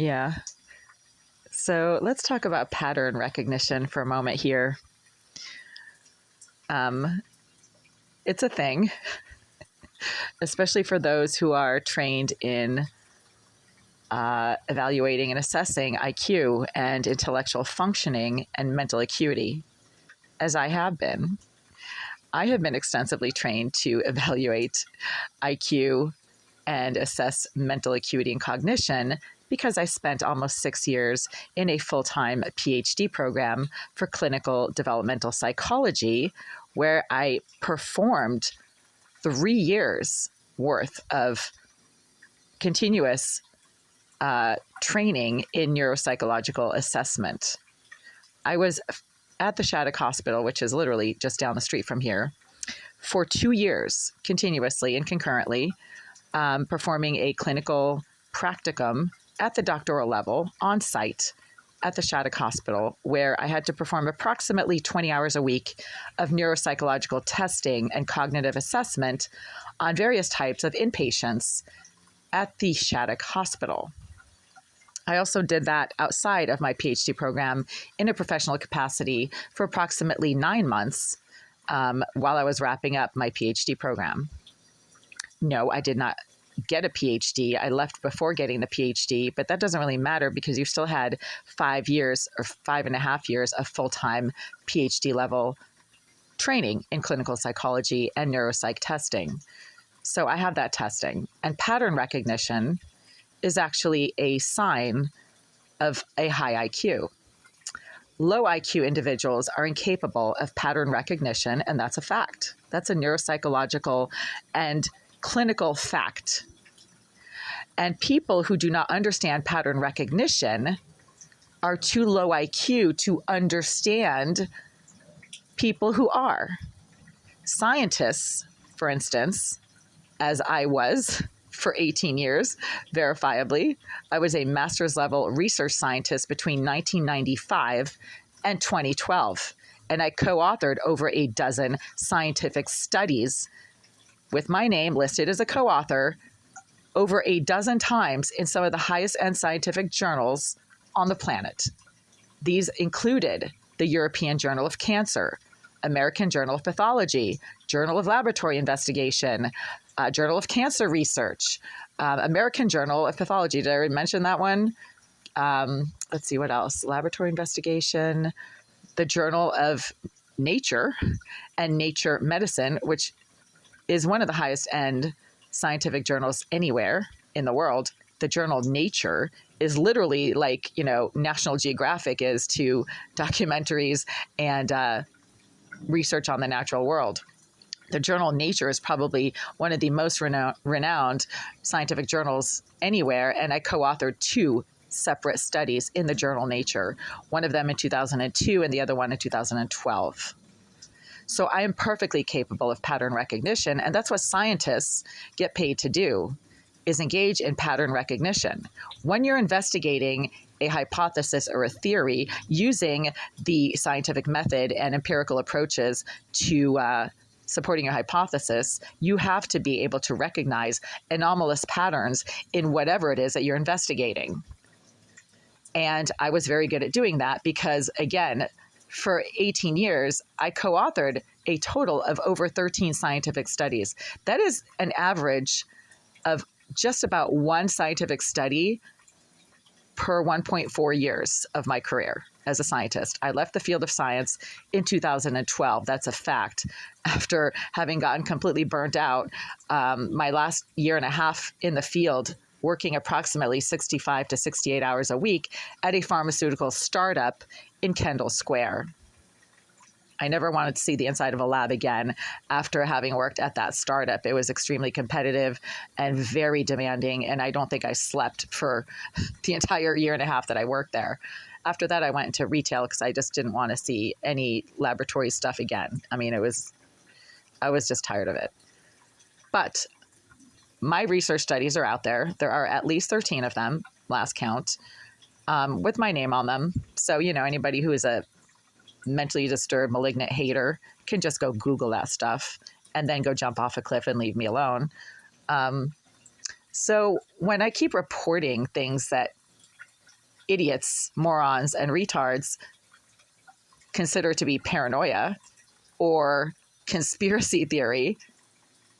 Yeah. So let's talk about pattern recognition for a moment here. Um, it's a thing, especially for those who are trained in evaluating and assessing IQ and intellectual functioning and mental acuity, as I have been. I have been extensively trained to evaluate IQ and assess mental acuity and cognition because I spent almost 6 years in a full-time PhD program for clinical developmental psychology, where I performed 3 years worth of continuous training in neuropsychological assessment. I was at the Shattuck Hospital, which is literally just down the street from here, for 2 years continuously and concurrently, performing a clinical practicum at the doctoral level on site at the Shattuck Hospital, where I had to perform approximately 20 hours a week of neuropsychological testing and cognitive assessment on various types of inpatients at the Shattuck Hospital. I also did that outside of my PhD program in a professional capacity for approximately 9 months while I was wrapping up my PhD program. No, I did not get a PhD. I left before getting the PhD, but that doesn't really matter because you still had 5 years or 5.5 years of full-time PhD level training in clinical psychology and neuropsych testing. So I have that testing. And pattern recognition is actually a sign of a high IQ. Low IQ individuals are incapable of pattern recognition, and that's a fact. That's a neuropsychological and clinical fact. And people who do not understand pattern recognition are too low IQ to understand people who are. Scientists, for instance, as I was for 18 years, verifiably, I was a master's level research scientist between 1995 and 2012. And I co-authored over a dozen scientific studies with my name listed as a co-author over a dozen times in some of the highest end scientific journals on the planet. These included the European Journal of Cancer, American Journal of Pathology, Journal of Laboratory Investigation, Journal of Cancer Research, American Journal of Pathology. Did I already mention that one? Let's see, what else? Laboratory Investigation, the Journal of Nature and Nature Medicine, which is one of the highest end scientific journals anywhere in the world. The journal Nature is literally like, National Geographic is to documentaries and research on the natural world. The journal Nature is probably one of the most renowned scientific journals anywhere, and I co-authored 2 separate studies in the journal Nature, one of them in 2002 and the other one in 2012. So I am perfectly capable of pattern recognition, and that's what scientists get paid to do, is engage in pattern recognition. When you're investigating a hypothesis or a theory using the scientific method and empirical approaches to supporting a hypothesis, you have to be able to recognize anomalous patterns in whatever it is that you're investigating. And I was very good at doing that because, again, for 18 years, I co-authored a total of over 13 scientific studies. That is an average of just about 1 scientific study per 1.4 years of my career as a scientist. I left the field of science in 2012. That's a fact. After having gotten completely burnt out, my last year and a half in the field, working approximately 65 to 68 hours a week at a pharmaceutical startup in Kendall Square. I never wanted to see the inside of a lab again after having worked at that startup. It was extremely competitive and very demanding, and I don't think I slept for the entire year and a half that I worked there. After that, I went into retail because I just didn't want to see any laboratory stuff again. I mean, I was just tired of it. But my research studies are out there. There are at least 13 of them, last count, with my name on them. So, anybody who is a mentally disturbed, malignant hater can just go Google that stuff and then go jump off a cliff and leave me alone. So when I keep reporting things that idiots, morons, and retards consider to be paranoia or conspiracy theory.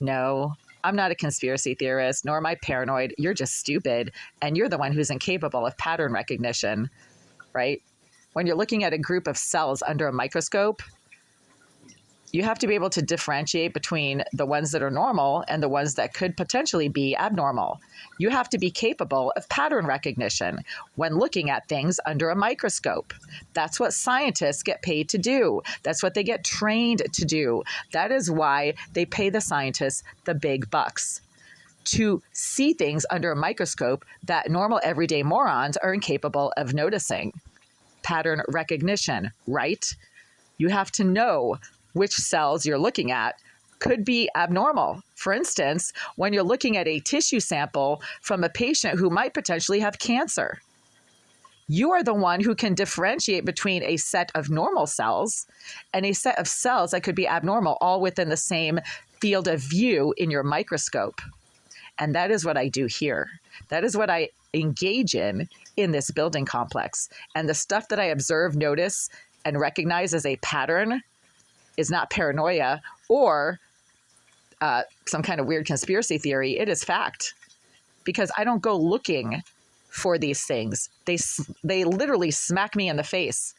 No, I'm not a conspiracy theorist, nor am I paranoid. You're just stupid, and you're the one who's incapable of pattern recognition, right? When you're looking at a group of cells under a microscope, you have to be able to differentiate between the ones that are normal and the ones that could potentially be abnormal. You have to be capable of pattern recognition when looking at things under a microscope. That's what scientists get paid to do. That's what they get trained to do. That is why they pay the scientists the big bucks, to see things under a microscope that normal everyday morons are incapable of noticing. Pattern recognition, right? You have to know which cells you're looking at could be abnormal. For instance, when you're looking at a tissue sample from a patient who might potentially have cancer, you are the one who can differentiate between a set of normal cells and a set of cells that could be abnormal, all within the same field of view in your microscope. And that is what I do here. That is what I engage in this building complex. And the stuff that I observe, notice, and recognize as a pattern is not paranoia or some kind of weird conspiracy theory. It is fact, because I don't go looking for these things. They literally smack me in the face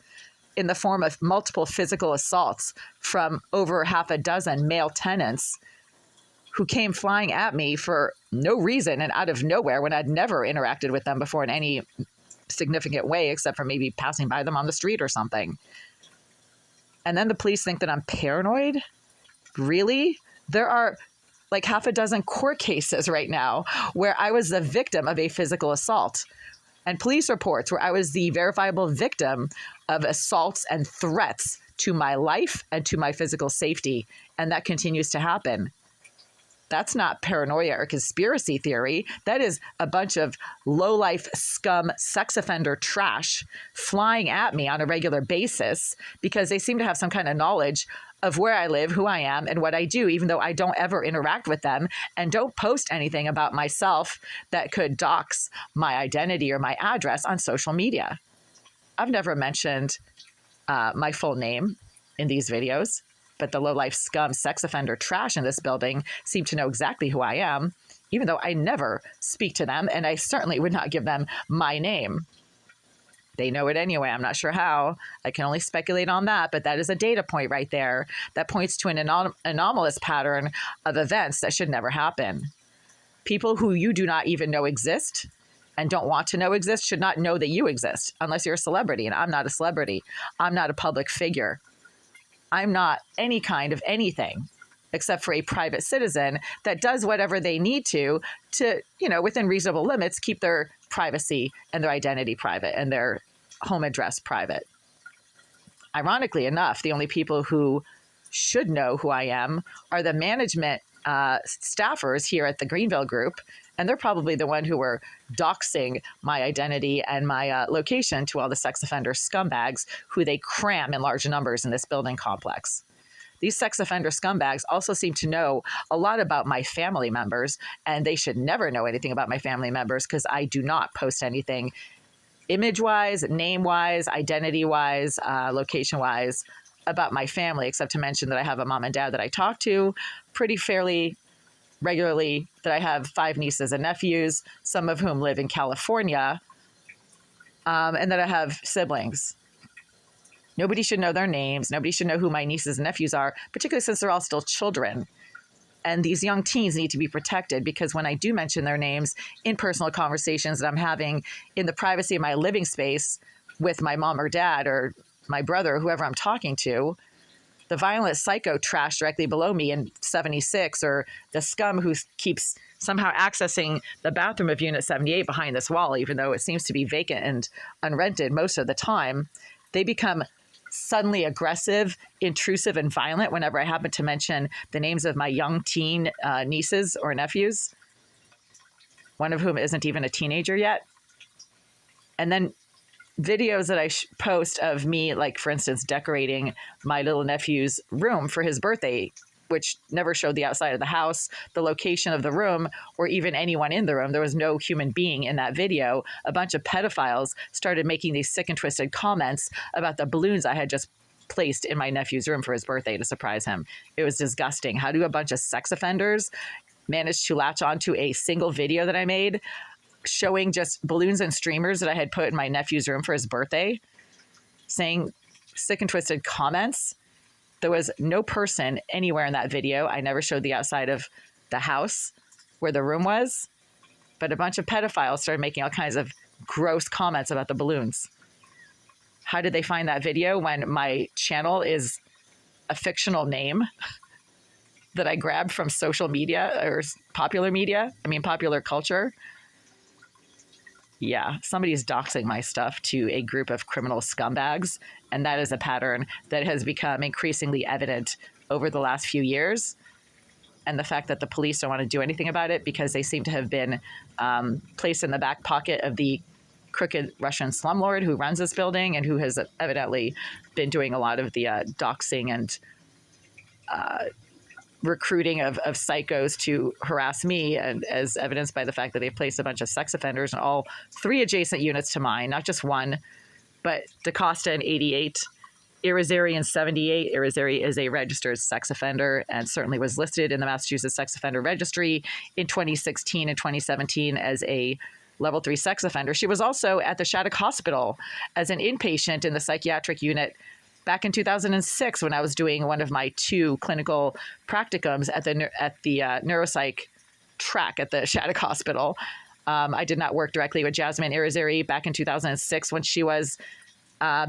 in the form of multiple physical assaults from over half a dozen male tenants who came flying at me for no reason and out of nowhere when I'd never interacted with them before in any significant way, except for maybe passing by them on the street or something. And then the police think that I'm paranoid? Really? There are like half a dozen court cases right now where I was the victim of a physical assault, and police reports where I was the verifiable victim of assaults and threats to my life and to my physical safety. And that continues to happen. That's not paranoia or conspiracy theory. That is a bunch of low-life scum sex offender trash flying at me on a regular basis because they seem to have some kind of knowledge of where I live, who I am, and what I do, even though I don't ever interact with them and don't post anything about myself that could dox my identity or my address on social media. I've never mentioned my full name in these videos, but the low-life scum sex offender trash in this building seem to know exactly who I am, even though I never speak to them, and I certainly would not give them my name. They know it anyway. I'm not sure how. I can only speculate on that, but that is a data point right there that points to an anomalous pattern of events that should never happen. People who you do not even know exist and don't want to know exist should not know that you exist unless you're a celebrity, and I'm not a celebrity. I'm not a public figure. I'm not any kind of anything except for a private citizen that does whatever they need to, within reasonable limits, keep their privacy and their identity private and their home address private. Ironically enough, the only people who should know who I am are the management staffers here at the Greenville Group, and they're probably the one who were doxing my identity and my location to all the sex offender scumbags who they cram in large numbers in this building complex. These sex offender scumbags also seem to know a lot about my family members, and they should never know anything about my family members because I do not post anything image-wise, name-wise, identity-wise, location-wise about my family, except to mention that I have a mom and dad that I talk to pretty fairly regularly, that I have 5 nieces and nephews, some of whom live in California, and that I have siblings. Nobody should know their names. Nobody should know who my nieces and nephews are, particularly since they're all still children. And these young teens need to be protected because when I do mention their names in personal conversations that I'm having in the privacy of my living space with my mom or dad or my brother or whoever I'm talking to, the violent psycho trash directly below me in 76 or the scum who keeps somehow accessing the bathroom of Unit 78 behind this wall, even though it seems to be vacant and unrented most of the time, they become suddenly aggressive, intrusive, and violent whenever I happen to mention the names of my young teen nieces or nephews, one of whom isn't even a teenager yet. And then videos that I post of me, like, for instance, decorating my little nephew's room for his birthday which never showed the outside of the house, the location of the room, or even anyone in the room. There was no human being in that video. A bunch of pedophiles started making these sick and twisted comments about the balloons I had just placed in my nephew's room for his birthday to surprise him. It was disgusting. How do a bunch of sex offenders manage to latch onto a single video that I made showing just balloons and streamers that I had put in my nephew's room for his birthday, saying sick and twisted comments? There was no person anywhere in that video. I never showed the outside of the house where the room was, but a bunch of pedophiles started making all kinds of gross comments about the balloons. How did they find that video when my channel is a fictional name that I grabbed from social media or popular culture? Yeah, somebody's doxing my stuff to a group of criminal scumbags. And that is a pattern that has become increasingly evident over the last few years. And the fact that the police don't want to do anything about it because they seem to have been placed in the back pocket of the crooked Russian slumlord who runs this building and who has evidently been doing a lot of the doxing and recruiting of psychos to harass me, and as evidenced by the fact that they've placed a bunch of sex offenders in all 3 adjacent units to mine, not just one, but DaCosta in 88, Irizarry in 78. Irizarry is a registered sex offender and certainly was listed in the Massachusetts Sex Offender Registry in 2016 and 2017 as a level 3 sex offender. She was also at the Shattuck Hospital as an inpatient in the psychiatric unit back in 2006 when I was doing one of my 2 clinical practicums at the neuropsych track at the Shattuck Hospital. I did not work directly with Jasmine Irizarry back in 2006 when she was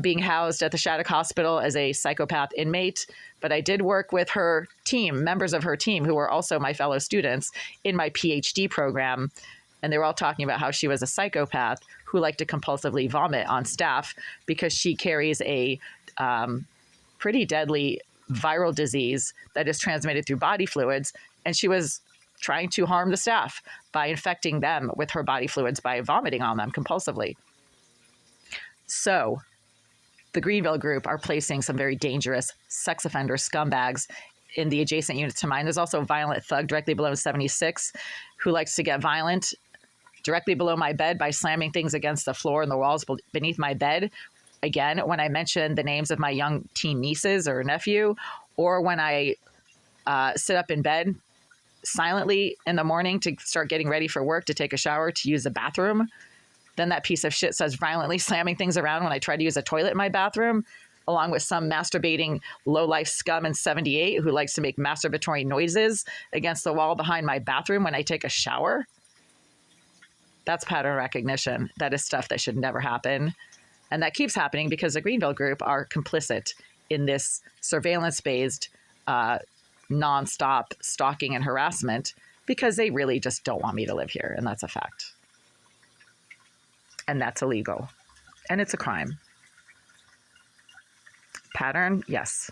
being housed at the Shattuck Hospital as a psychopath inmate, but I did work with her team, members of her team who were also my fellow students in my PhD program. And they were all talking about how she was a psychopath who liked to compulsively vomit on staff because she carries a pretty deadly viral disease that is transmitted through body fluids. And she was trying to harm the staff by infecting them with her body fluids by vomiting on them compulsively. So the Greenville group are placing some very dangerous sex offender scumbags in the adjacent units to mine. There's also a violent thug directly below 76 who likes to get violent directly below my bed by slamming things against the floor and the walls beneath my bed. Again, when I mention the names of my young teen nieces or nephew, or when I sit up in bed silently in the morning to start getting ready for work, to take a shower, to use the bathroom, then that piece of shit starts violently slamming things around when I try to use a toilet in my bathroom, along with some masturbating low-life scum in 78 who likes to make masturbatory noises against the wall behind my bathroom when I take a shower. That's pattern recognition. That is stuff that should never happen. And that keeps happening because the Greenville group are complicit in this surveillance-based, nonstop stalking and harassment because they really just don't want me to live here. And that's a fact. And that's illegal. And it's a crime. Pattern, yes.